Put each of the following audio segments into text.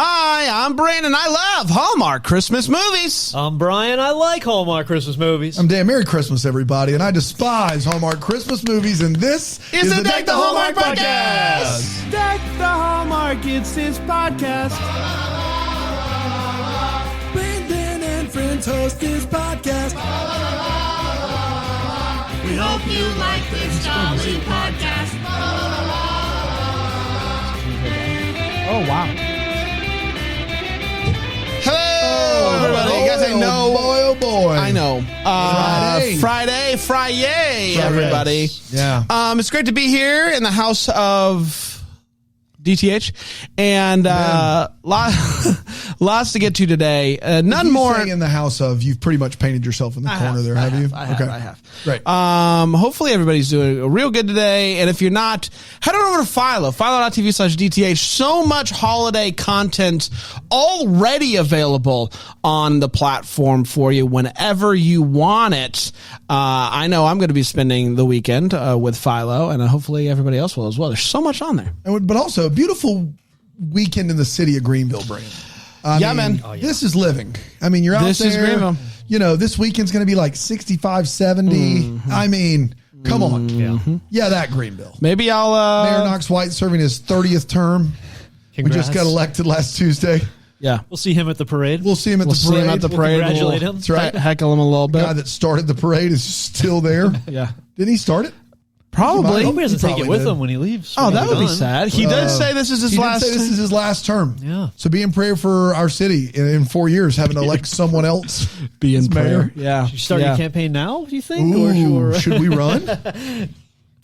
Hi, I'm Brandon. I love Hallmark Christmas movies. I'm Brian. I like Hallmark Christmas movies. I'm Dan. Merry Christmas, everybody. And I despise Hallmark Christmas movies. And this is the Deck the Hallmark podcast. Deck the Hallmark, it's his podcast. Brandon and friends host his podcast. We hope you like this jolly podcast. Oh, wow. Hello, everybody. Guys, I know. Oh, boy. I know. Friday, everybody. Yeah. It's great to be here in the house of DTH, and lots to get to today. None more. Saying in the house of, you've pretty much painted yourself in the corner there, have you? I have. Right. Hopefully everybody's doing real good today. And if you're not, head on over to Philo, philo.tv/DTH. So much holiday content already available on the platform for you whenever you want it. I know I'm going to be spending the weekend with Philo, and hopefully everybody else will as well. There's so much on there. But also a beautiful weekend in the city of Greenville, Brandon. Man. Oh, yeah. This is living. I mean, you're out there. This is Greenville. You know, this weekend's going to be like 65, 70. Mm-hmm. I mean, come on. Yeah, that Greenville. Maybe I'll... Mayor Knox White serving his 30th term. Congrats. We just got elected last Tuesday. Yeah. We'll see him at the parade. We'll see him at the parade. See him at the parade. Congratulate him. That's right. Heckle him a little bit. The guy that started the parade is still there. Yeah. Didn't he start it? Probably. I hope he doesn't take it with did. him when he leaves. Oh, that would be sad. He did say this is his last. This is his last term. Yeah. So be in prayer for our city in 4 years, having to elect someone else. Be in mayor. prayer. Yeah. Should you start your campaign now, do you think? Ooh, should we run?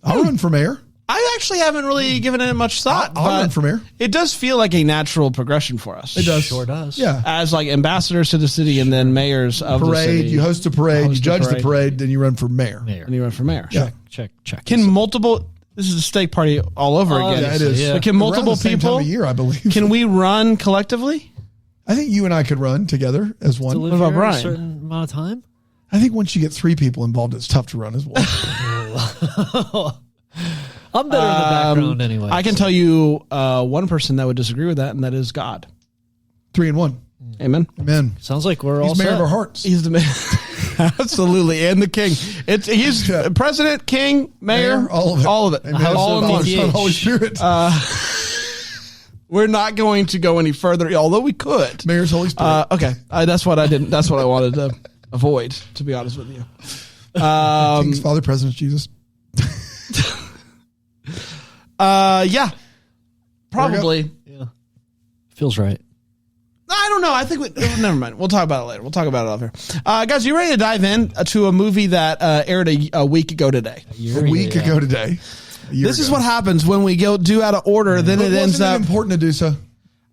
I'll run for mayor. I actually haven't really given it much thought. I'll run for mayor. It does feel like a natural progression for us. It does. Sure does. Yeah. As like ambassadors to the city and then mayors of the Parade. city. You host a parade. You judge the parade. Then you run for mayor. And you run for mayor. Yeah. Check. Can multiple... This is a steak party all over again. Yeah, it is. Yeah. But can multiple Around the same people... time of year, I believe. Can we run collectively? I think you and I could run together as one. What about Brian? A certain amount of time? I think once you get 3 people involved, it's tough to run as well. I'm better in the background anyway. I can tell you one person that would disagree with that, and that is God. 3 and 1. Amen. Amen. Sounds like we're all He's mayor set. of our hearts. He's the mayor. Absolutely. And the king. He's president, king, mayor. All of it. All of it. Amen. All in one. DTH. Holy Spirit. We're not going to go any further, although we could. Mayor's Holy Spirit. Okay. That's what I didn't. That's what I wanted to avoid, to be honest with you. King's Father, President Jesus. Yeah. Probably. Yeah. Feels right. I don't know. I think never mind. We'll talk about it later. We'll talk about it off here. Guys, you ready to dive in to a movie that aired a week ago today? A week ago today. This is what happens when we do out of order. Then it ends up important to do so.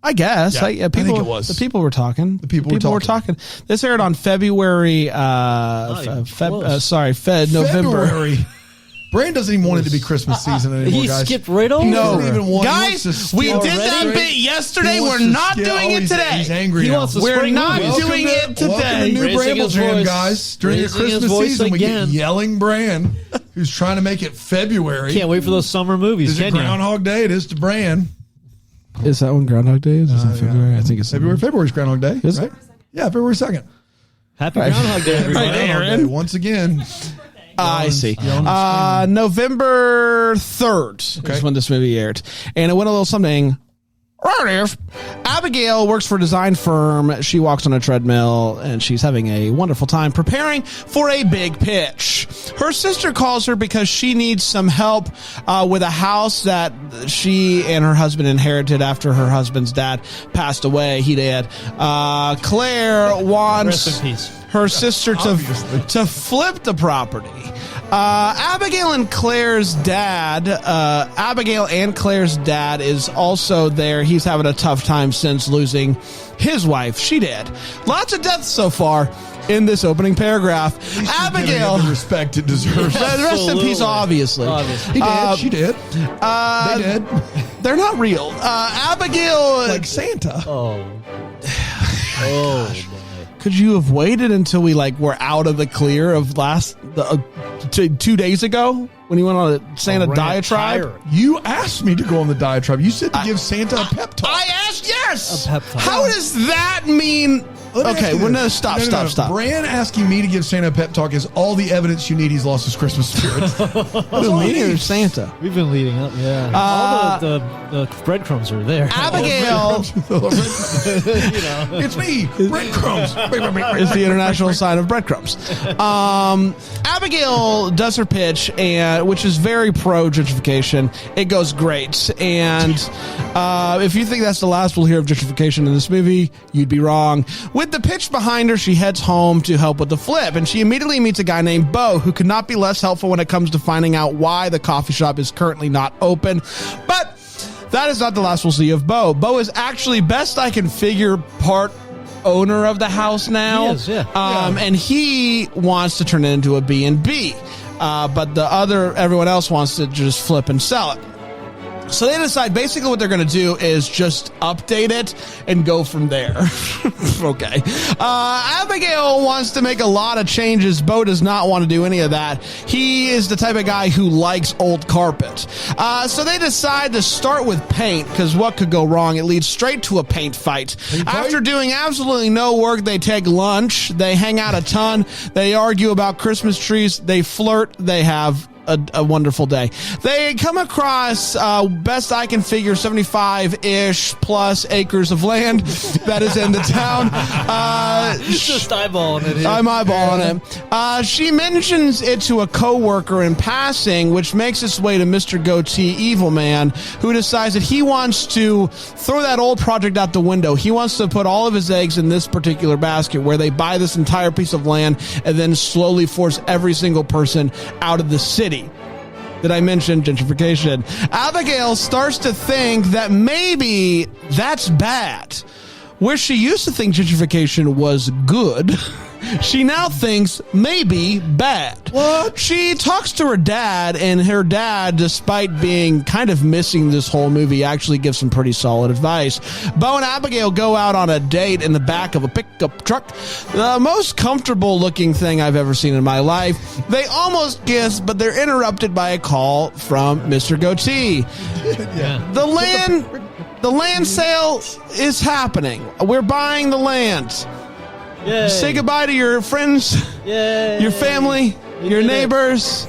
I guess. Yeah, people, I think it was. The people were talking. The people were talking. This aired on February. November. February. Brand doesn't even want it to be Christmas season anymore, He guys. skipped right over. No, He doesn't even want- guys, he wants to we skip did that already. bit yesterday. He wants We're to not skip- doing it he's- today. He's angry He now. wants to We're spring not movie. doing it Welcome to today. New Raising Bramble his Jam, voice. guys. During the Raising his Christmas voice season, we again. get yelling Bran, who's trying to make it February. Can't wait for those summer movies. Is it Can you? Groundhog Day? It is to Bran. Is that when Groundhog Day is? Is that February? I think it's February. February's Groundhog Day, Is right? it? Yeah, February 2nd. Happy Groundhog Day, everybody. Right, Groundhog Aaron. Day, once again. I see. yelling and November 3rd is when this movie aired. And it went a little something. Abigail works for a design firm. She walks on a treadmill and she's having a wonderful time preparing for a big pitch. Her sister calls her because she needs some help with a house that she and her husband inherited after her husband's dad passed away. He did. Claire wants Rest in peace. her sister to flip the property. Abigail and Claire's dad is also there. He's having a tough time since losing his wife. She did. Lots of deaths so far in this opening paragraph. Abigail, The respect it deserves. rest in peace, obviously. He did. She did. They did. They're not real. Abigail, Like Santa. Oh. Oh. boy. could you have waited until we were out of the clear of 2 days ago when you went on a Santa diatribe? You asked me to go on the diatribe. You said to give Santa a pep talk. I asked yes. this? A pep talk. How does that mean? Let me ask Okay, you well, this. no, stop. Bran asking me to give Santa a pep talk is all the evidence you need he's lost his Christmas spirit. What do me or Santa? We've been leading up, yeah. All the breadcrumbs are there. Abigail It's me, breadcrumbs. is the international sign of breadcrumbs. Abigail does her pitch, and which is very pro gentrification. It goes great, and if you think that's the last we'll hear of gentrification in this movie, you'd be wrong. With the pitch behind her, she heads home to help with the flip, and she immediately meets a guy named Bo, who could not be less helpful when it comes to finding out why the coffee shop is currently not open. But that is not the last we'll see of Bo. Bo is actually, best I can figure, part owner of the house now. He is, yeah. And he wants to turn it into a B&B. But everyone else wants to just flip and sell it. So they decide basically what they're going to do is just update it and go from there. Okay. Abigail wants to make a lot of changes. Bo does not want to do any of that. He is the type of guy who likes old carpet. So they decide to start with paint, because what could go wrong? It leads straight to a paint fight. After doing absolutely no work, they take lunch. They hang out a ton. They argue about Christmas trees. They flirt. They have a wonderful day. They come across, best I can figure, 75-ish plus acres of land that is in the town. Just eyeballing it here. I'm eyeballing it. She mentions it to a coworker in passing, which makes its way to Mr. Goatee Evil Man, who decides that he wants to throw that old project out the window. He wants to put all of his eggs in this particular basket, where they buy this entire piece of land and then slowly force every single person out of the city. Did I mention gentrification? Abigail starts to think that maybe that's bad. Where she used to think gentrification was good, she now thinks maybe bad. What? She talks to her dad, and her dad, despite being kind of missing this whole movie, actually gives some pretty solid advice. Bo and Abigail go out on a date in the back of a pickup truck. The most comfortable looking thing I've ever seen in my life. They almost kiss, but they're interrupted by a call from Mr. Goatee. Yeah. The land sale is happening. We're buying the land. Yay. Say goodbye to your friends, Yay. your family, your neighbors.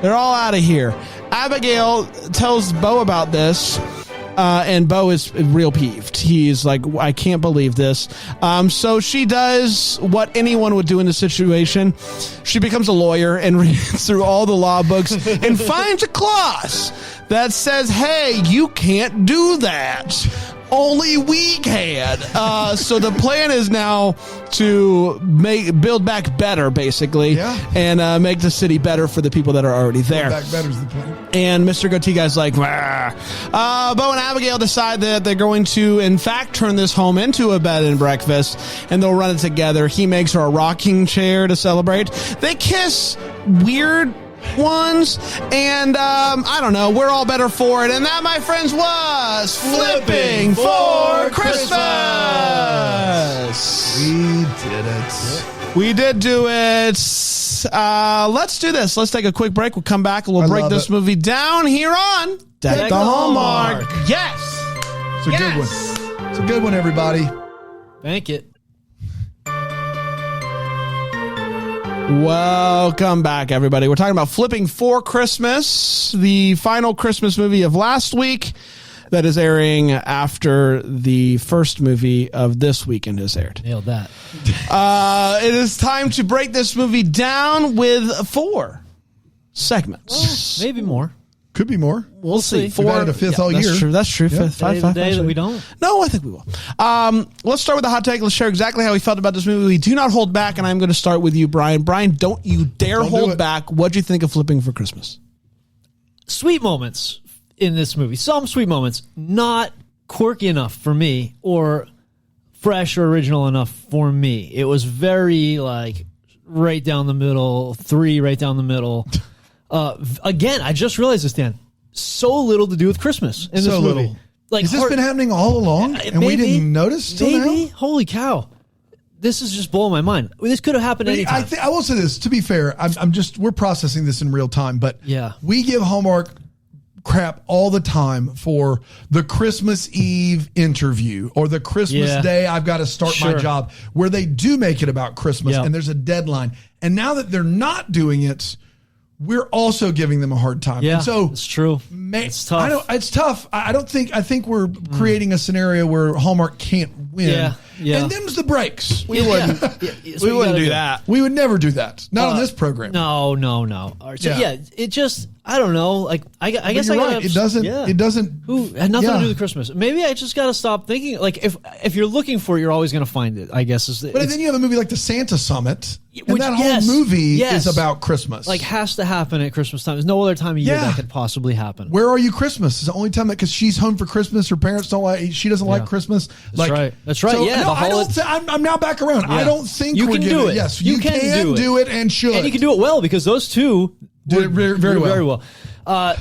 They're all out of here. Abigail tells Bo about this, and Bo is real peeved. He's like, I can't believe this. So she does what anyone would do in this situation. She becomes a lawyer and reads through all the law books and finds a clause that says, hey, you can't do that. Only we can. So the plan is now to build back better, basically, and make the city better for the people that are already there. Build back better is the plan. And Mr. Goatee guy's like, Bo and Abigail decide that they're going to, in fact, turn this home into a bed and breakfast, and they'll run it together. He makes her a rocking chair to celebrate. They kiss weird ones, and I don't know, we're all better for it. And that, my friends, was Flipping for Christmas. We did do it. Let's do this. Let's take a quick break. We'll come back and we'll break this movie down here on Deck the Hallmark. Yes. It's a good one. It's a good one, everybody. Thank it. Welcome back, everybody. We're talking about Flipping for Christmas, the final Christmas movie of last week that is airing after the first movie of this weekend is aired. Nailed that. It is time to break this movie down with 4 segments. Maybe more. Could be more. We'll see. 4. We've added a 5th all year. That's true. Yeah. Five, Day that we don't. No, I think we will. Let's start with the hot take. Let's share exactly how we felt about this movie. We do not hold back, and I'm going to start with you, Brian. Brian, don't you dare hold back. What'd you think of Flipping for Christmas? Sweet moments in this movie. Some sweet moments. Not quirky enough for me, or fresh or original enough for me. It was very, like, right down the middle. 3 right down the middle. Again, I just realized this, Dan. So little to do with Christmas in this movie. Little. Like, has this been happening all along, and we didn't notice till now? Holy cow! This is just blowing my mind. This could have happened anytime. I will say this. To be fair, we're processing this in real time, but yeah, we give Hallmark crap all the time for the Christmas Eve interview or the Christmas Day I've got to start my job, where they do make it about Christmas and there's a deadline. And now that they're not doing it, we're also giving them a hard time. Yeah, and so it's true. It's tough. It's tough. I think we're creating a scenario where Hallmark can't win. Yeah. And them's the breaks. We wouldn't do that. We would never do that. Not on this program. No. All right, so it just, I don't know. Like I guess you're I right. It doesn't. Who had nothing to do with Christmas. Maybe I just got to stop thinking. Like if you're looking for it, you're always going to find it. I guess. But then you have a movie like the Santa Summit, and which, that whole movie is about Christmas. Like has to happen at Christmas time. There's no other time of year that could possibly happen. Where Are You Christmas? It's the only time because she's home for Christmas. Her parents don't like. She doesn't like Christmas. That's right. That's right. So, yeah. No, I'm now back around. I don't think you can do it. Yes, you can do it and should. And you can do it well because those two do it very well. Very well.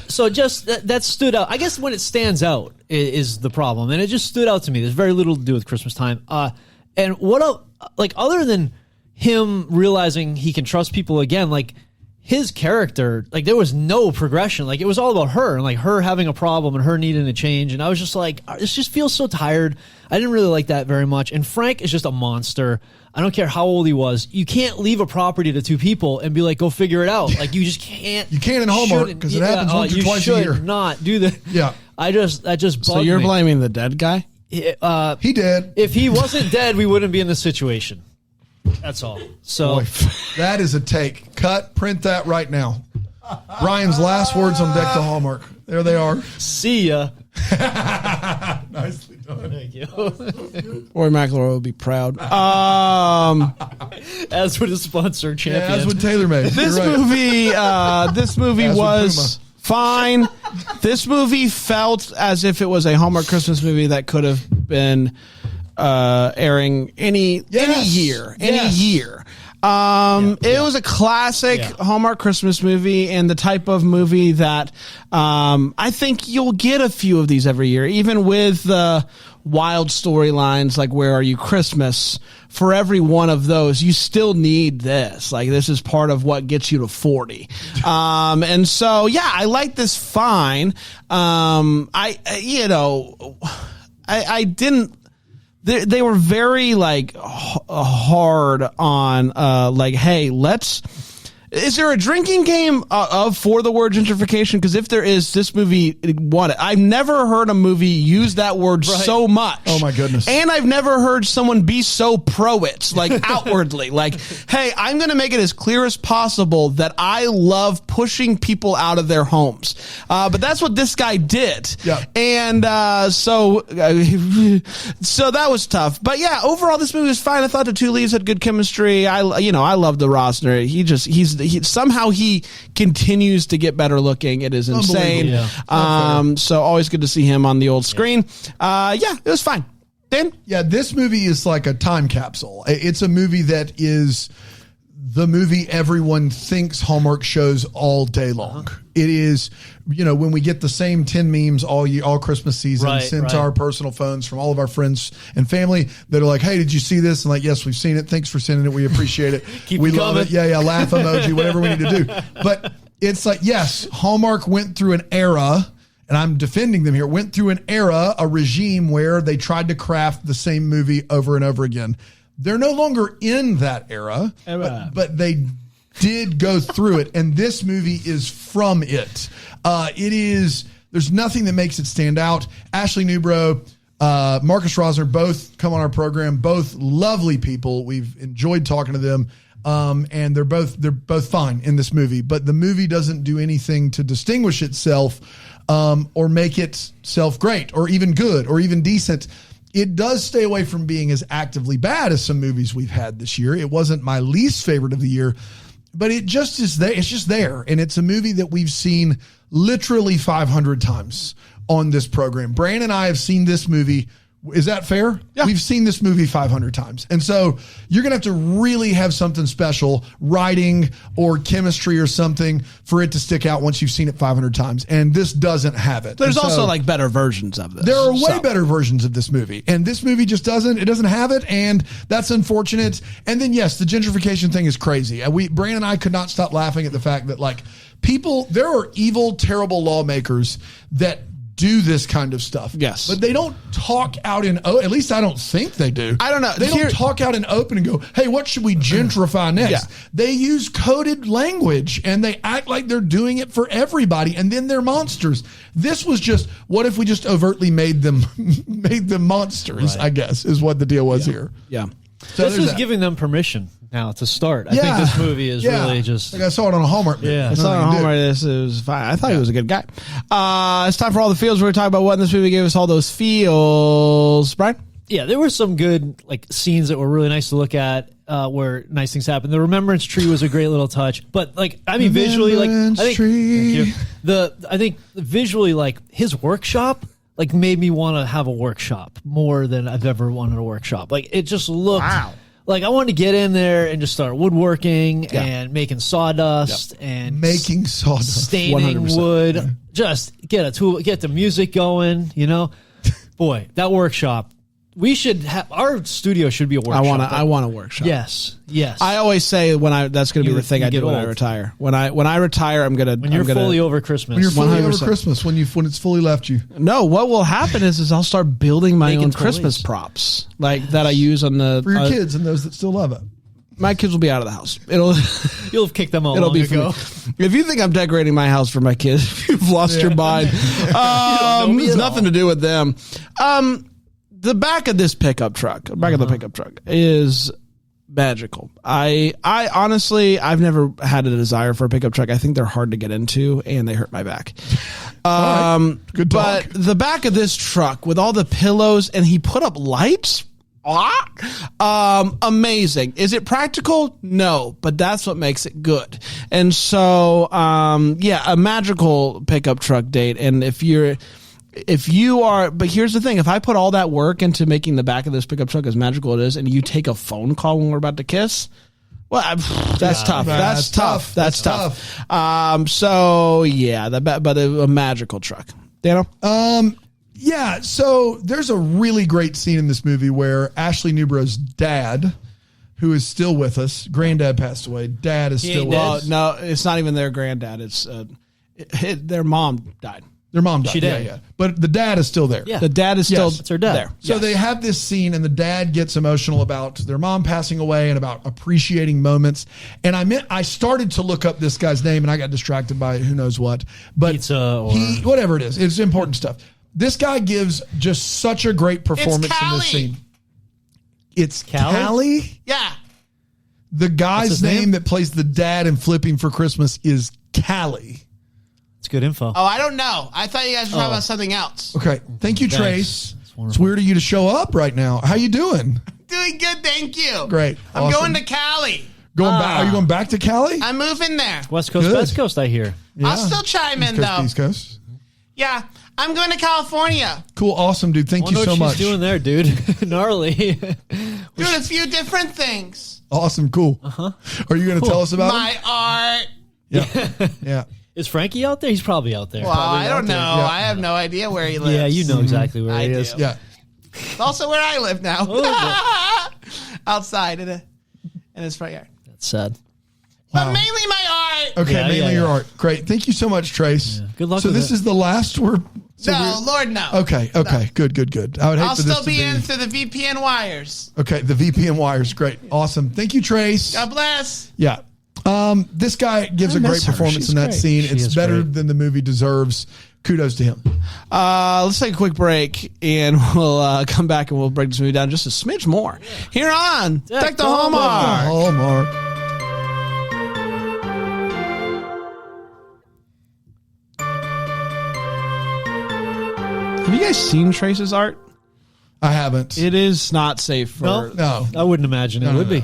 So just that stood out. I guess when it stands out is the problem, and it just stood out to me. There's very little to do with Christmas time. And other than him realizing he can trust people again, like his character, like there was no progression. Like it was all about her and like her having a problem and her needing to change. And I was just like, this just feels so tired. I didn't really like that very much. And Frank is just a monster. I don't care how old he was. You can't leave a property to two people and be like, go figure it out. Like you just can't. You can't in Hallmark because it happens once or twice a year. You should not do that. Yeah. That just bugged So you're me. blaming the dead guy? He did. If he wasn't dead, we wouldn't be in this situation. That's all. So Boy, that is a take. Cut. Print that right now. Ryan's last words on Deck to Hallmark. There they are. see ya. Nicely done. Thank you. Roy McIlroy will be proud. As would a sponsor champion. Yeah, that's what Taylor made. This You're right. movie As was fine. This movie felt as if it was a Hallmark Christmas movie that could have been airing any year. It was a classic Hallmark Christmas movie and the type of movie that I think you'll get a few of these every year, even with the wild storylines like Where Are You Christmas. For every one of those, you still need this. Like this is part of what gets you to 40. And so, I like this fine. I didn't. They were very like hard on like, hey, is there a drinking game for the word gentrification? Because if there is, this movie won it. I've never heard a movie use that word so much. Oh my goodness! And I've never heard someone be so pro it, like outwardly, like, hey, I'm going to make it as clear as possible that I love pushing people out of their homes. But that's what this guy did. Yeah. And so that was tough. But yeah, overall, this movie was fine. I thought the two leads had good chemistry. I love the roster. Somehow he continues to get better looking. It is insane. So always good to see him on the old screen. It was fine. Dan? Yeah, this movie is like a time capsule. It's a movie that is the movie everyone thinks Hallmark shows all day long. It is, when we get the same 10 memes all Christmas season sent to our personal phones from all of our friends and family that are like, hey, did you see this? And like, yes, we've seen it. Thanks for sending it. We appreciate it. We love it. Yeah, laugh emoji, whatever we need to do. But it's like, yes, Hallmark went through an era, and I'm defending them here, went through an era, a regime where they tried to craft the same movie over and over again. They're no longer in that era, but they did go through it, and this movie is from it. There's nothing that makes it stand out. Ashley Newbro, Marcus Rosner, both come on our program, both lovely people. We've enjoyed talking to them. And they're both fine in this movie, but the movie doesn't do anything to distinguish itself, or make itself great or even good or even decent. It does stay away from being as actively bad as some movies we've had this year. It wasn't my least favorite of the year, but it just is there. It's just there. And it's a movie that we've seen literally 500 times on this program. Brandon and I have seen this movie Is that fair? Yeah. We've seen this movie 500 times. And so you're going to have to really have something special, writing or chemistry or something, for it to stick out once you've seen it 500 times. And this doesn't have it. There's And also so like better versions of this. there are way So- better versions of this movie. And this movie just doesn't have it. And that's unfortunate. And then, yes, the gentrification thing is crazy. Brandon and I could not stop laughing at the fact that, like, there are evil, terrible lawmakers that do this kind of stuff. Yes. But they don't talk out in at least I don't think they do. I don't know. They don't talk out in open and go, hey, what should we gentrify next? Yeah. They use coded language and they act like they're doing it for everybody, and then they're monsters. This was just, what if we just overtly made them monsters, I guess, is what the deal was here. Yeah. So This there's was that. giving them permission now to start. I think this movie is really just. like I saw it on a Hallmark movie. Yeah. I saw it on Hallmark. This was fine. I thought he was a good guy. It's time for all the feels. We're going to talk about what in this movie gave us all those feels. Brian? Yeah, there were some good like scenes that were really nice to look at, where nice things happened. The Remembrance Tree was a great little touch, but like I mean, visually, like I think visually, like his workshop, like made me want to have a workshop more than I've ever wanted a workshop. Like it just looked like I wanted to get in there and just start woodworking and making sawdust and Making sawdust. staining 100%. wood. Just get a tool, get the music going. You know, boy, that workshop. We should have our studio should be a workshop. I want a workshop. Yes. I always say that's going to be the thing I do when I old. retire. When I retire, I'm going to. When you're fully over Christmas. When you're fully over 100%. Christmas, when it's fully left you. No, what will happen is I'll start building my Making own toys. Christmas props like that I use on the For your kids and those that still love it. My kids will be out of the house. You'll have kicked them all It'll long be ago. for me. If you think I'm decorating my house for my kids, you've lost your mind. It's nothing to do with them. The back of this pickup truck, of the pickup truck, is magical. I honestly, I've never had a desire for a pickup truck. I think they're hard to get into and they hurt my back. Good talk. But the back of this truck with all the pillows, and he put up lights. Amazing. Is it practical? No, but that's what makes it good. And so, a magical pickup truck date. And if you are, but here's the thing, if I put all that work into making the back of this pickup truck as magical as it is, and you take a phone call when we're about to kiss, well, that's tough. That's tough. That's tough. So yeah, but a magical truck. Dano? Yeah, so there's a really great scene in this movie where Ashley Newborough's dad, who is still with us, granddad passed away, dad is still with us. No, it's not even their granddad. It's their mom died. Their mom died. She did. Yeah. But the dad is still there. Yeah. The dad is still That's her dad. there. So they have this scene, and the dad gets emotional about their mom passing away and about appreciating moments. And I started to look up this guy's name, and I got distracted by who knows what. But Pizza or- whatever it is, it's important stuff. This guy gives just such a great performance in this scene. It's Callie? Yeah. The guy's his name name? that plays the dad in Flipping for Christmas is Callie. It's good info. Oh, I don't know. I thought you guys were talking about something else. Okay. Thank you, Thanks. Trace. That's wonderful. It's weird of you to show up right now. How you doing? Doing good, thank you. Great. I'm Awesome. going to Cali. Are you going back to Cali? I'm moving there. West Coast, Good. West Coast, I hear. I'll still chime in, East Coast, though. East Coast. Yeah, I'm going to California. Cool. Awesome, dude. Thank you Wonder so what much. she's doing there, dude. Gnarly. Doing a few different things. Awesome. Cool. Are you going to tell us about My art. it? Yeah. Is Frankie out there? He's probably out there. Well, I don't know. Yeah. I have no idea where he lives. Yeah, you know exactly where I he is. do. Yeah. It's also where I live now. Oh, Outside in his front yard. That's sad. But mainly my art. Okay. Yeah, mainly yeah, your yeah. art. Great. Thank you so much, Trace. Yeah. Good luck So with this it. is the last No, we're- Lord, no. Okay. Okay. Good. I would hate I'll for this still to be in through the VPN wires. Okay. The VPN wires. Great. Awesome. Thank you, Trace. God bless. Yeah. This guy gives I a great miss her. performance She's in that great. scene. She It's is better great. than the movie deserves. Kudos to him. Let's take a quick break, and we'll come back and we'll break this movie down just a smidge more. Here on Deck the Hallmark. Hallmark. Have you guys seen Trace's art? I haven't. It is not safe for... No. No. I wouldn't imagine it would be.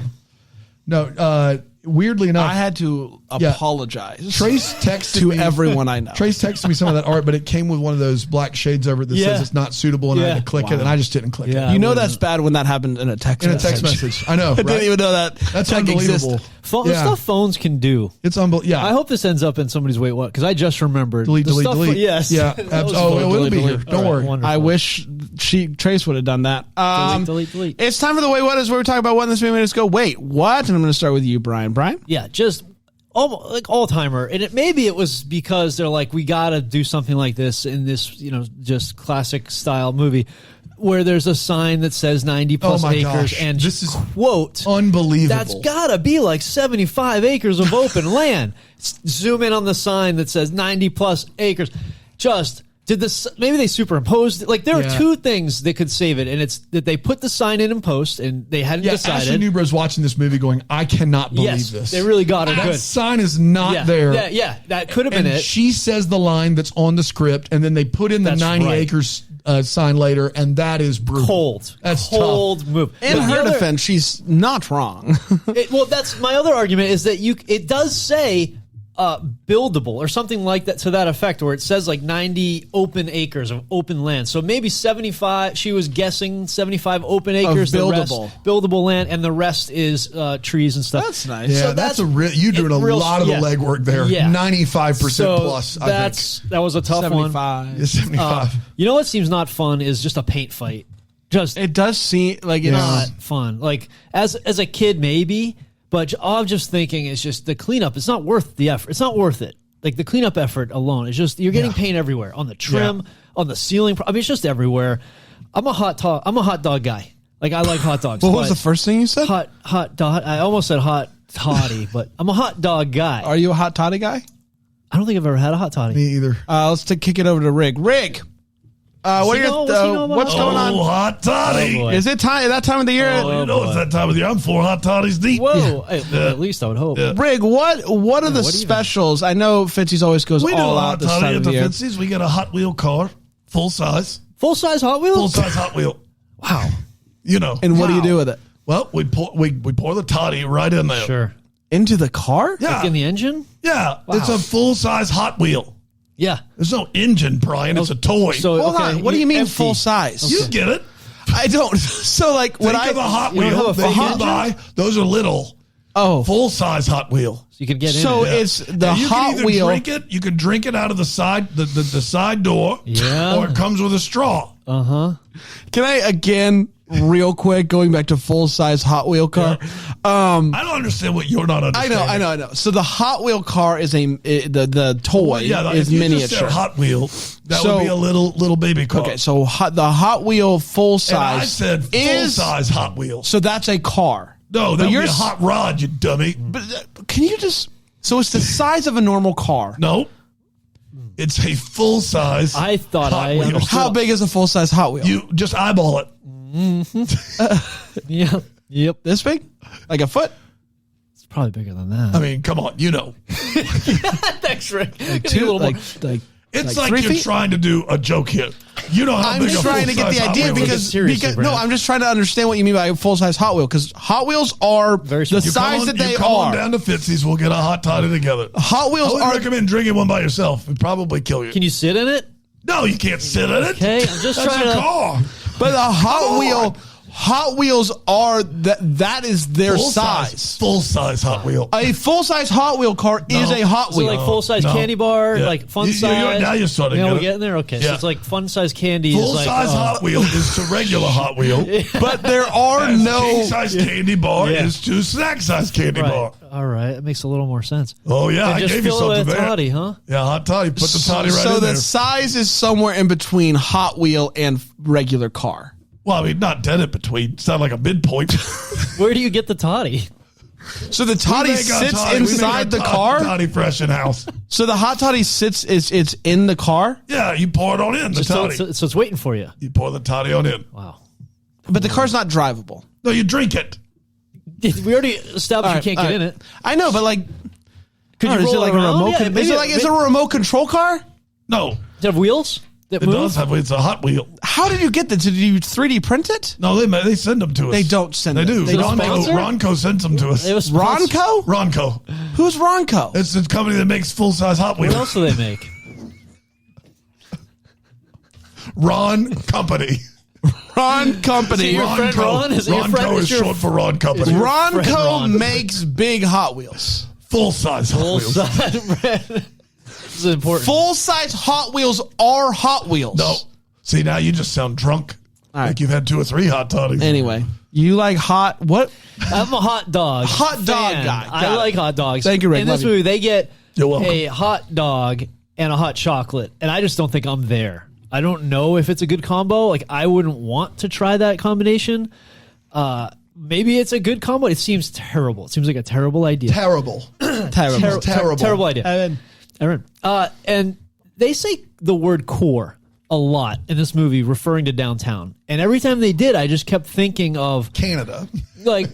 No, weirdly enough, I had to apologize. Trace texted to me, everyone I know. Trace texted me some of that art, but it came with one of those black shades over it that says it's not suitable, and I had to click it, and I just didn't click it. You know that's bad when that happened in a text message. I know. I didn't even know that. That's tech unbelievable. existed. Stuff phones can do. It's unbelievable. Yeah. I hope this ends up in somebody's wait what, because I just remembered. Delete. Yes. Yeah. That was Oh, fun. it'll be here. All Don't worry. wonderful. I wish Trace would have done that. Delete. It's time for the Wait What Is, where we talk about what in this movie minutes go. Wait, what? And I'm going to start with you, Brian. Brian? Yeah, just almost like all-timer. And maybe it was because they're like, we got to do something like this in this, just classic style movie where there's a sign that says 90 plus acres gosh. and This is quote, unbelievable. that's got to be like 75 acres of open land. Zoom in on the sign that says 90 plus acres. Maybe they superimposed. Like, there are two things that could save it, and it's that they put the sign in post, and they hadn't decided. Ashley Newbro's watching this movie going, I cannot believe this. They really got it that good. sign is not there. Yeah, that could have been And it. she says the line that's on the script, and then they put in the That's 90 right. acres sign later, and that is brutal. Cold. That's cold move. In But the her other- defense, she's not wrong. that's my other argument is that it does say buildable or something like that to that effect, where it says like 90 open acres of open land. So maybe 75. She was guessing 75 open acres, buildable. the rest, buildable land, and the rest is trees and stuff. That's nice. Yeah, So that's a real. You doing a lot of the legwork there. Yeah. 95% So plus. I think. that was a tough one. 75. Yeah, 75. You know what seems not fun is just a paint fight. It does seem like it's Not fun. Like as a kid, maybe. But all I'm just thinking is just the cleanup. It's not worth the effort. It's not worth it. Like the cleanup effort alone is just you're getting paint everywhere on the trim, on the ceiling. I mean, it's just everywhere. I'm a hot dog guy. Like I like hot dogs. What was the first thing you said? Hot dog. I almost said hot toddy, but I'm a hot dog guy. Are you a hot toddy guy? I don't think I've ever had a hot toddy. Me either. Let's kick it over to Rig. Rig, what's going on? Hot toddy. boy. Is it that time of the year? You know it's that time of the year. I'm 4 hot toddies deep. Whoa! At least I would hope. Rig, what are the specials? I know Fitzy's always goes We do all a out hot this toddy time at of the the year. Fitzy's. We get a Hot Wheel car, full size Full-size Hot Wheels? Hot Wheel. Wow. And what do you do with it? Well, we pour the toddy right in there. Sure. Into the car? Yeah. Like in the engine? Yeah. It's a full size Hot Wheel. Yeah. There's no engine, Brian. It's a toy. So Hold on. What do you mean empty. full size? you get it. I don't. So like when Think of a Hot you don't Wheel have a that fake you engine? buy. Those are little. Oh. Full size Hot Wheel. So you can get in So it. it's the And you Hot can either Wheel. drink it. You can drink it out of the side door. Yeah. Or it comes with a straw. Can I again, real quick, going back to full size Hot Wheel car? I don't understand what you're not I understanding. know. So the Hot Wheel car is the toy Yeah, is if you just miniature. said Hot Wheel, that So- would be a little baby car. Okay, so the Hot Wheel full and I size said full is size Hot Wheel. so that's a car. No, But that would you're be a hot rod, you dummy. But can you just? So it's the size of a normal car. No, it's a full size. I thought Hot I Wheel. understood. How big is a full size Hot Wheel? You just eyeball it. Yeah. Yep. This big? Like a foot? It's probably bigger than that. I mean, come on, you know. Thanks, Rick. Two? Like It's like like 3 you're feet? trying to do a joke here. You know how I'm big just a trying to get full-size the Hot idea Wheel is. because Seriously, no, Brad. I'm just trying to understand what you mean by full size Hot Wheel because Hot Wheels are Very the small. You size come on- that they you come on are. down to Fitzy's, we'll get a hot toddy together. Hot Wheels I would are, recommend drinking one by yourself. It'd probably kill you. Can you sit in it? No, you can't sit in it. Okay, I'm just That's trying a to- car. but the Hot Come Wheel. on. Hot Wheels are that is their size. Full size Hot Wheel. A full size Hot Wheel car is a Hot So Wheel. like full size No. candy bar, Yeah. like fun You- size. now you're starting to Yeah, get we're it. getting there. Okay, so Yeah. it's like fun size candy. Full is like, size Hot Wheel is to regular Hot Wheel. but there are King no. size candy bar Yeah. is to snack size candy Right. bar. All right, it makes a little more sense. Oh yeah, And I just gave you fill something it with there. toddy, huh? Yeah, hot toddy. Put the toddy right so in the there. size is somewhere in between Hot Wheel and regular car. Well, I mean, not dead in between. It's not like a midpoint. Where do you get the toddy? So the toddy We make our sits toddy- we make inside our the toddy- car. Toddy fresh in house. So the hot toddy sits it's in the car, Yeah, you pour it on in the So toddy. it's waiting for you. You pour the toddy on in. Wow. but the car's not drivable. No, you drink it. We already established you can't get in it. I know, but like, Could I don't know, you is it roll like it around? a remote? Yeah, Is it a remote control car? No. Does it have wheels? that It move? does have. It's a Hot Wheel. How did you get this? Did you 3D print it? No, they send them to us. They don't send They them. do. They don't sponsor? Ronco sends them to us. It was Ronco? Ronco. Who's Ronco? It's a company that makes full size Hot What Wheels. else do they make? Ron Company. Ron Company. Your friend Ron? Is it your friend? Ronco Is is your short for Ron Company. friend Ronco Ron. makes big Hot Wheels. Full size Hot Full Wheels. size. This is important. Full size Hot Wheels are Hot Wheels. No. See, now you just sound drunk. All right. Like you've had 2 or 3 hot toddies. Anyway, you like hot what? I'm a hot dog. Hot dog fan. guy. I Got it. like hot dogs. Thank you, Rick. In this Love you. movie, they get You're welcome. a hot dog and a hot chocolate, and I just don't think I'm there. I don't know if it's a good combo. Like, I wouldn't want to try that combination. Maybe it's a good combo. It seems terrible. It seems like a terrible idea. Terrible. Terrible. Terrible idea. Aaron. And they say the word core a lot in this movie, referring to downtown. And every time they did, I just kept thinking of, Canada. like,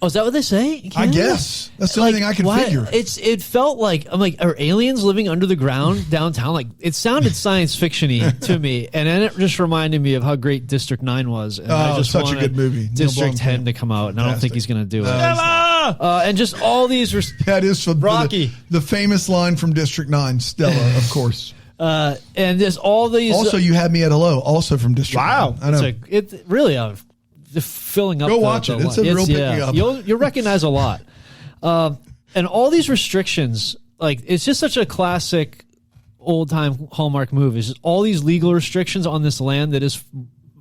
oh, is that what they say? in I Canada? guess. That's the only thing I can figure. It felt like, I'm like, are aliens living under the ground downtown? Like, it sounded science fiction-y to me. And then it just reminded me of how great District 9 was. And I just such a wanted good movie. Neil District Blomkamp. 10 to come out, and I don't think Fantastic. he's going to do it. No, And just all these... That is from Rocky. The famous line from District 9, Stella, of course. and just all these... Also, you had me at hello, also from District 9. I know. It's really filling up. Go watch it. It's a real picking up. You'll recognize a lot, and all these restrictions. Like, it's just such a classic old time Hallmark movie. It's just all these legal restrictions on this land that is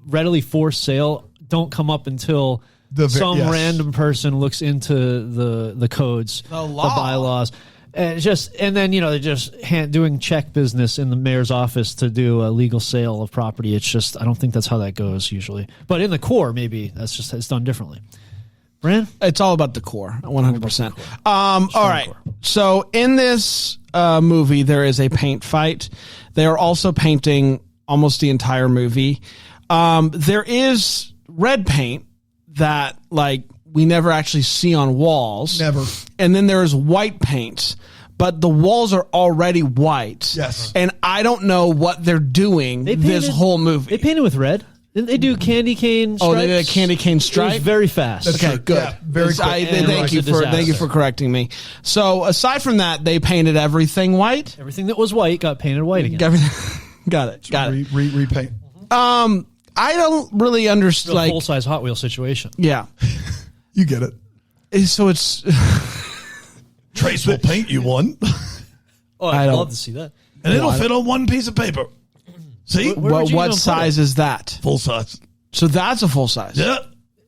readily for sale don't come up until some yes. random person looks into the codes, The law. the bylaws. And then they're just doing check business in the mayor's office to do a legal sale of property. It's just, I don't think that's how that goes usually. But in the core, maybe it's done differently. Brand? It's all about the core, 100%. All right. So in this movie, there is a paint fight. They are also painting almost the entire movie. There is red paint that, like, we never actually see on walls. Never. And then there is white paint, but the walls are already white. Yes. And I don't know what they're doing this whole movie. They painted with red. Didn't they do candy cane stripes? Oh, they did a candy cane It stripe? was very fast. That's Okay, true. good. Yeah, very quick. Thank you for correcting me. So aside from that, they painted everything white. Everything that was white got painted white again. Got it. Repaint. I don't really understand. Like, Full-size Hot Wheel situation. yeah. You get it. So it's Trace will paint you one, Oh, I I'd don't- love to see that. and it'll fit on one piece of paper. See? Where would you what even put size it? is that? Full size. So that's a full size. Yeah.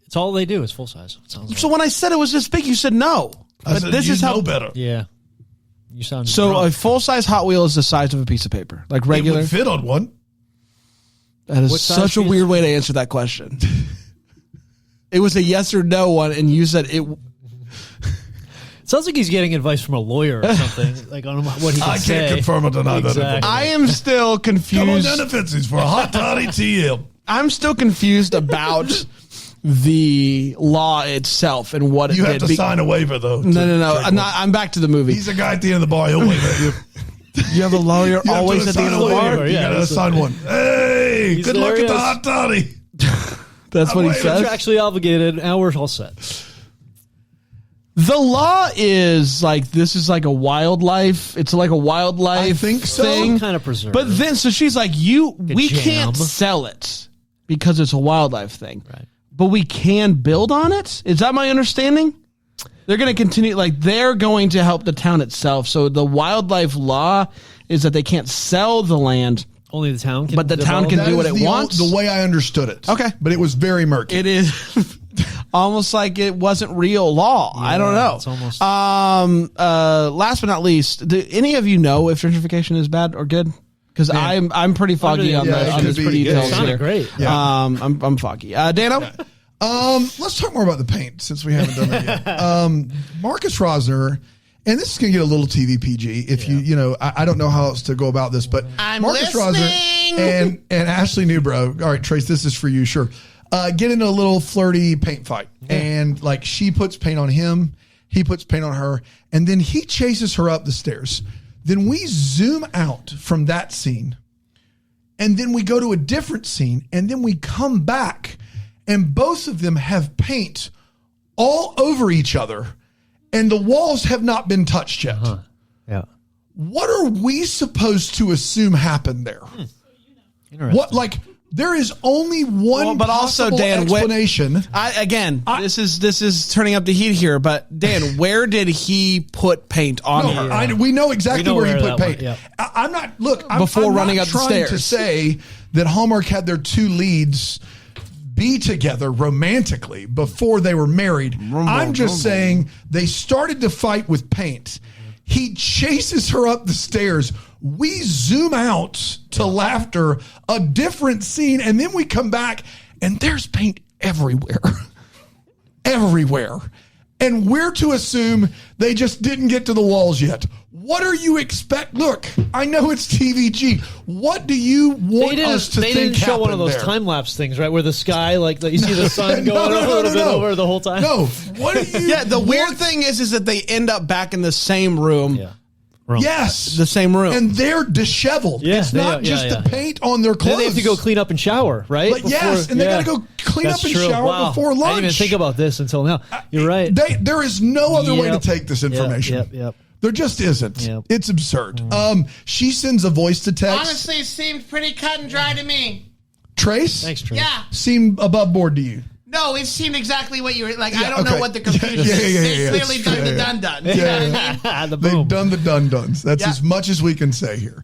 It's all they do is full-size. It sounds So when I said it was this big, you said no. I But said, this you is how. know better. Yeah. You sound So drunk. a full size Hot Wheel is the size of a piece of paper, like It regular. would fit on one. That is What size such a piece? weird way to answer that question. It was a yes or no one, and you said it. Sounds like he's getting advice from a lawyer or something, like on what he can I say. can't confirm or deny that. Exactly. information. I am still Come on confused. down to Fitzy's for a hot toddy TL. I'm still confused about the law itself and what it You did. have to sign a waiver, though. No. I'm back to the movie. He's a guy at the end of the bar. He'll wave at you. You have a lawyer You always have at to the end assign of the a bar. waiver. Yeah, You got to he's assign one. Hey, He's good luck at the hilarious. hot toddy. That's what he waiting. says. Contractually obligated. Now we're all set. The law is like, this is like a wildlife. It's like a wildlife I think so. thing. Kind of preserved. But then, so she's like, we jam. can't sell it because it's a wildlife thing. Right. But we can build on it? Is that my understanding? They're going to continue, like, they're going to help the town itself. So the wildlife law is that they can't sell the land. Only the town can. But the town develop can that? do what is it the wants? The way I understood it. Okay. But it was very murky. It is almost like it wasn't real law. I don't know. It's almost. Last but not least, do any of you know if gentrification is bad or good? Because I'm pretty foggy on yeah, the it on could this be. pretty Yeah, details it sounded here. great. Yeah. I'm foggy. Dano? Let's talk more about the paint since we haven't done that yet. Marcus Rosner, and this is going to get a little TV PG. If I don't know how else to go about this, but Marcus Rosner and Ashley Newbro. All right, Trace, this is for you. Sure. Get into a little flirty paint fight, and like she puts paint on him, he puts paint on her, and then he chases her up the stairs. Then we zoom out from that scene, and then we go to a different scene, and then we come back, and both of them have paint all over each other, and the walls have not been touched yet. Yeah. What are we supposed to assume happened there? Interesting. What, like, there is only one but also, possible Dan, explanation. This is turning up the heat here, but Dan, where did he put paint on her? We know exactly where he put paint. Yeah. I'm not, look, I'm Before I'm running not up the trying stairs. to say that Hallmark had their two leads be together romantically before they were married. I'm just saying they started to fight with paint. He chases her up the stairs. We zoom out to laughter, a different scene, and then we come back and there's paint everywhere. Everywhere. And we're to assume they just didn't get to the walls yet. What are you expect? Look, I know it's TVG. What do you want us to think? They didn't show one of those there? time lapse things, right, where the sky, like you see the sun going a little bit over the whole time. No, what are you? Yeah, the weird thing is that they end up back in the same room. Yeah. Yes, the same room, and they're disheveled. Yeah, it's not just the paint on their clothes. Then they have to go clean up and shower, right? But yes, and they got to go clean up and shower before lunch. I didn't even think about this until now. You're right. There is no other way to take this information. Yep. There just isn't. Yep. It's absurd. She sends a voice to text. Honestly, it seemed pretty cut and dry to me. Trace? Thanks, Trace. Yeah. Seemed above board to you? No, it seemed exactly what you were like. I don't okay. know what the confusion is. They clearly done the dun-dun. You know what I mean? The They've boom. done the dun-duns. That's as much as we can say here.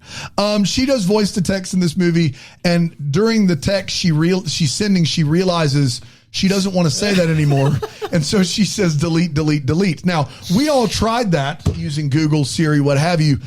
She does voice to text in this movie, and during the text she realizes she doesn't want to say that anymore. And so she says, delete, delete, delete. Now, we all tried that using Google, Siri, what have you.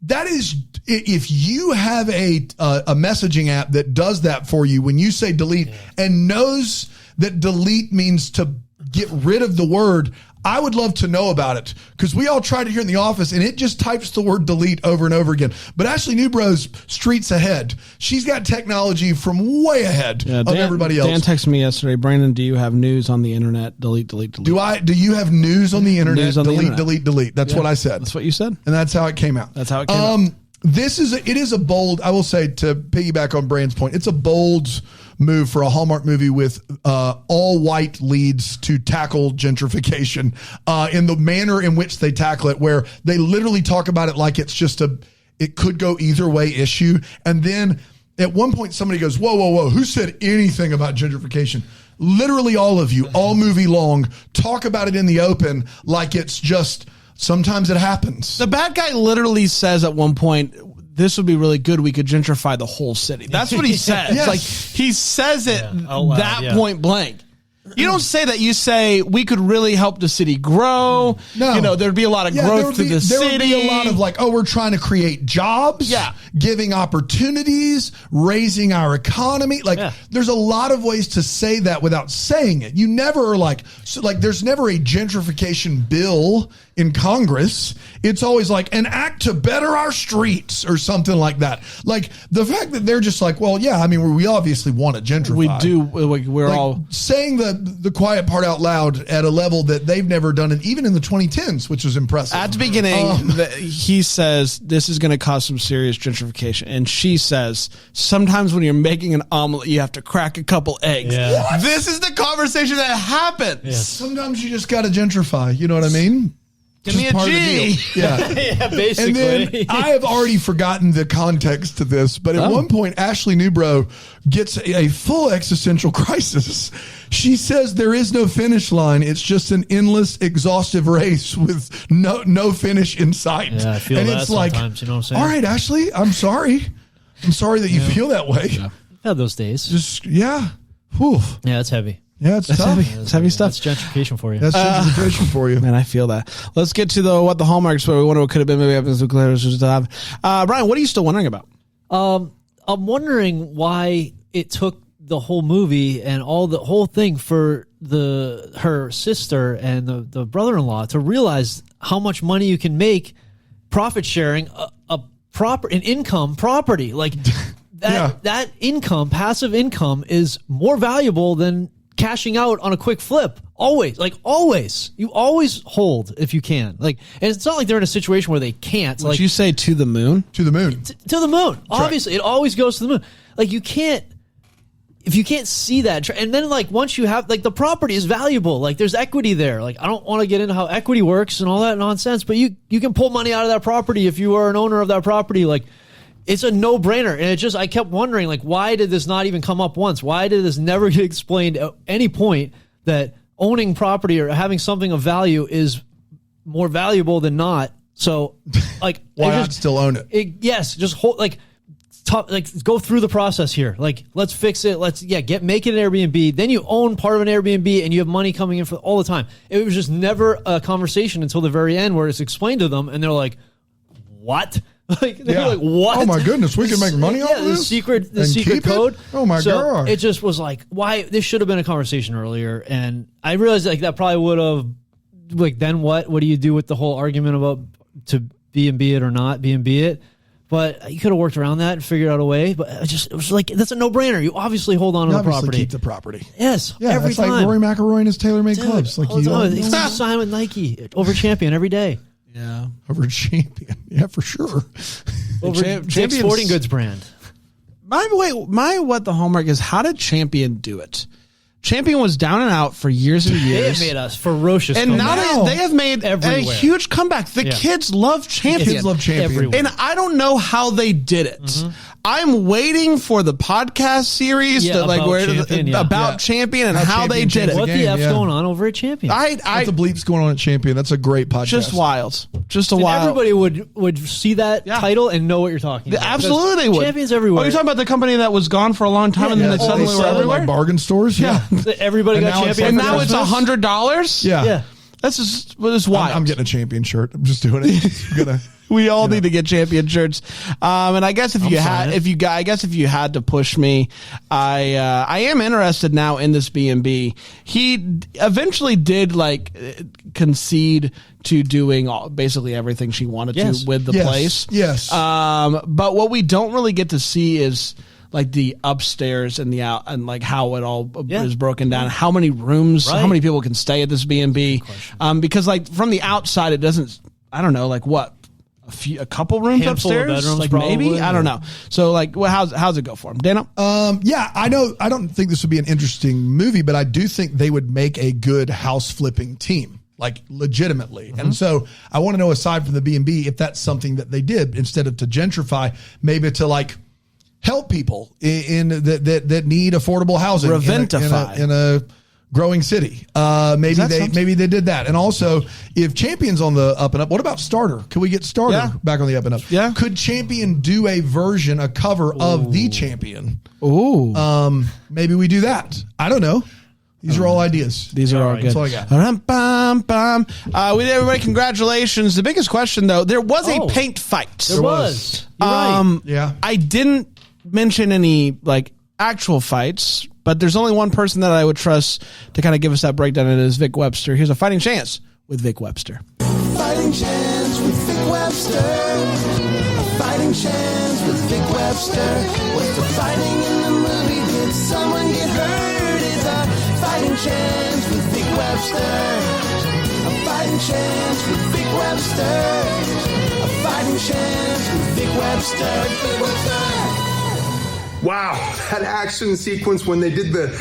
That is, if you have a messaging app that does that for you, when you say delete and knows that delete means to get rid of the word, I would love to know about it, because we all tried it here in the office and it just types the word delete over and over again. But Ashley Newbro's streets ahead. She's got technology from way ahead of everybody else. Dan texted me yesterday, Brandon, do you have news on the internet? Delete, delete, delete. Do you have news on the internet? News on delete, the internet. delete, delete. That's what I said. That's what you said. And that's how it came out. That's how it came out. It is a bold, I will say, to piggyback on Brand's point, it's a bold move for a Hallmark movie with all white leads to tackle gentrification in the manner in which they tackle it, where they literally talk about it like it's just it could go either way issue. And then at one point somebody goes, whoa, whoa, whoa, who said anything about gentrification? Literally all of you, all movie long, talk about it in the open like it's just, sometimes it happens. The bad guy literally says at one point, this would be really good. We could gentrify the whole city. That's what he says. Yes. Like, he says it loud, point blank. You don't say that. You say we could really help the city grow. No. There'd be a lot of growth to the city. There would be a lot of we're trying to create jobs, giving opportunities, raising our economy. There's a lot of ways to say that without saying it. You never are there's never a gentrification bill in Congress. It's always an act to better our streets or something like that. Like the fact that they're just we obviously want to gentrify. We do. We're all saying the quiet part out loud at a level that they've never done it, even in the 2010s, which was impressive. At the beginning, he says this is going to cause some serious gentrification, and she says sometimes when you're making an omelet, you have to crack a couple eggs. Yeah. This is the conversation that happens. Yeah. Sometimes you just got to gentrify. You know what I mean? Give me a G. Yeah. Yeah, basically. And then I have already forgotten the context to this, but at one point, Ashley Newbro gets a full existential crisis. She says there is no finish line. It's just an endless, exhaustive race with no finish in sight. Yeah, I feel and that it's sometimes, you know what I'm saying? All right, Ashley, I'm sorry. I'm sorry that you feel that way. I've had those days. Just, Whew. Yeah, it's heavy. Yeah, it's tough. It's heavy stuff. That's gentrification for you. That's gentrification for you. Man, I feel that. Let's get to what the Hallmarks were. We wonder what could have been. Maybe happens to Brian, what are you still wondering about? I'm wondering why it took the whole movie and the whole thing for her sister and the brother-in-law to realize how much money you can make profit sharing an income property. Like that income, passive income, is more valuable than cashing out on a quick flip. Always. You always hold if you can. And it's not like they're in a situation where they can't. Would you say to the moon? To the moon. To the moon. Obviously, it always goes to the moon. You can't. If you can't see that, and then once you have the property is valuable, there's equity there. I don't want to get into how equity works and all that nonsense, but you can pull money out of that property if you are an owner of that property. It's a no brainer, and I kept wondering why did this not even come up once? Why did this never get explained at any point that owning property or having something of value is more valuable than not? So why not still own it? Yes, just hold go through the process here. Let's fix it. Make it an Airbnb. Then you own part of an Airbnb and you have money coming in for all the time. It was just never a conversation until the very end where it's explained to them and they're like, what? They're like, what? Oh my goodness, we can make money off of this? The secret code. Oh my God. It just was why? This should have been a conversation earlier. And I realized that probably would have, then what? What do you do with the whole argument about to B&B it or not B&B it? But you could have worked around that and figured out a way. But it was that's a no-brainer. You obviously hold on to the property. Keep the property. Yes, yeah, every it's time. like Rory McIlroy and his tailor-made clubs. You sign with Nike over Champion every day. Yeah, over Champion. Yeah, for sure. Over Dick's Sporting Goods brand. What the hallmark is? How did Champion do it? Champion was down and out for years and years. They have made us ferocious. And now they have made everywhere. a huge comeback. The kids love Champion. Kids love Champion. Everywhere. And I don't know how they did it. Mm-hmm. I'm waiting for the podcast series about Champion and how they did it. What the F's going on over at Champion? What the bleep's going on at Champion? That's a great podcast. Just wild. Just a wild. Everybody would see that title and know what you're talking about. Absolutely, they would. Champion's everywhere. Oh, you're talking about the company that was gone for a long time and then they suddenly were everywhere? Like bargain stores? Yeah. Everybody got Champion. And now it's $100? Yeah. That's just wild. I'm getting a Champion shirt. I'm just doing it. We all need to get Champion shirts. And I guess if you had to push me, I am interested now in this B&B. He eventually did concede to doing basically everything she wanted to with the place. Yes. But what we don't really get to see is the upstairs and the out and how it all is broken down, how many rooms, how many people can stay at this B&B. Because from the outside, it doesn't, I don't know, a couple rooms upstairs, of bedrooms, maybe, I don't know. So how's it go for him, Dana? I know. I don't think this would be an interesting movie, but I do think they would make a good house flipping team. Legitimately. Mm-hmm. And so I want to know, aside from the B&B, if that's something that they did instead of to gentrify, maybe to help people in that need affordable housing in a growing city. Maybe they did that. And also, if Champion's on the up and up, what about Starter? Could we get Starter back on the up and up? Yeah. Could Champion do a cover of The Champion? Ooh. Maybe we do that. I don't know. These are all ideas. These are all good. That's all I got. Everybody, congratulations. The biggest question, though, there was a paint fight. There was. You're right. Yeah. I didn't mention any actual fights, but there's only one person that I would trust to kind of give us that breakdown, and it is Vic Webster. Here's a fighting chance with Vic Webster. Fighting chance with Vic Webster. A fighting chance with Vic Webster. What's the fighting in the movie? Did someone get hurt? It's a fighting chance with Vic Webster. A fighting chance with Vic Webster. A fighting chance with Vic Webster. Vic Webster. Wow, that action sequence when they did it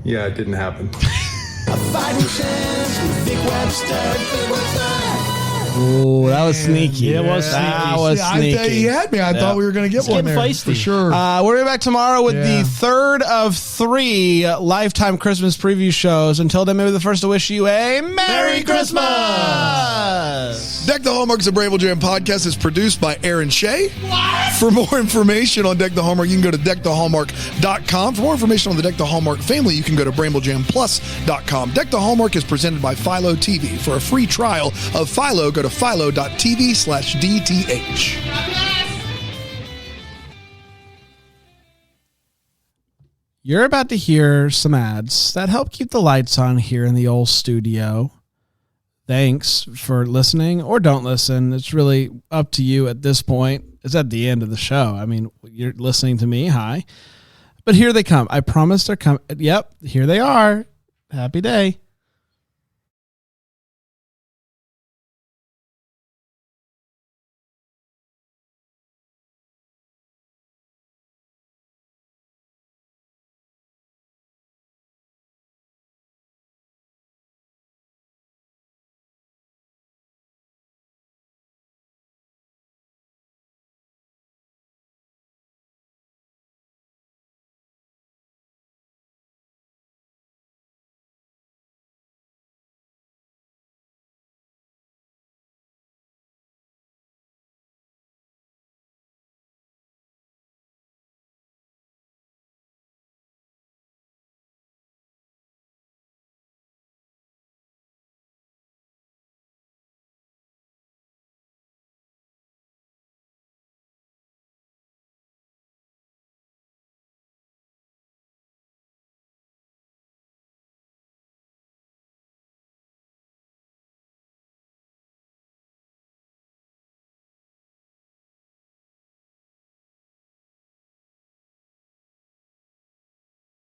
didn't happen. A fighting chance with Vic Webster. Vic Webster. Ooh, that was sneaky. It was sneaky. That was sneaky. He had me. I thought we were going to get one there. Feisty. For sure. We're back tomorrow with the third of 3 Lifetime Christmas preview shows. Until then, maybe the first to wish you a Merry Christmas! Deck the Hallmark is a Bramble Jam podcast. Is produced by Aaron Shea. What? For more information on Deck the Hallmark, you can go to deckthehallmark.com. For more information on the Deck the Hallmark family, you can go to bramblejamplus.com. Deck the Hallmark is presented by Philo TV. For a free trial of Philo, go to philo.tv/DTH. You're about to hear some ads that help keep the lights on here in the old studio. Thanks for listening, or don't listen. It's really up to you at this point. It's at the end of the show. I mean, you're listening to me. Hi. But here they come. I promise they're coming. Yep, here they are. Happy day.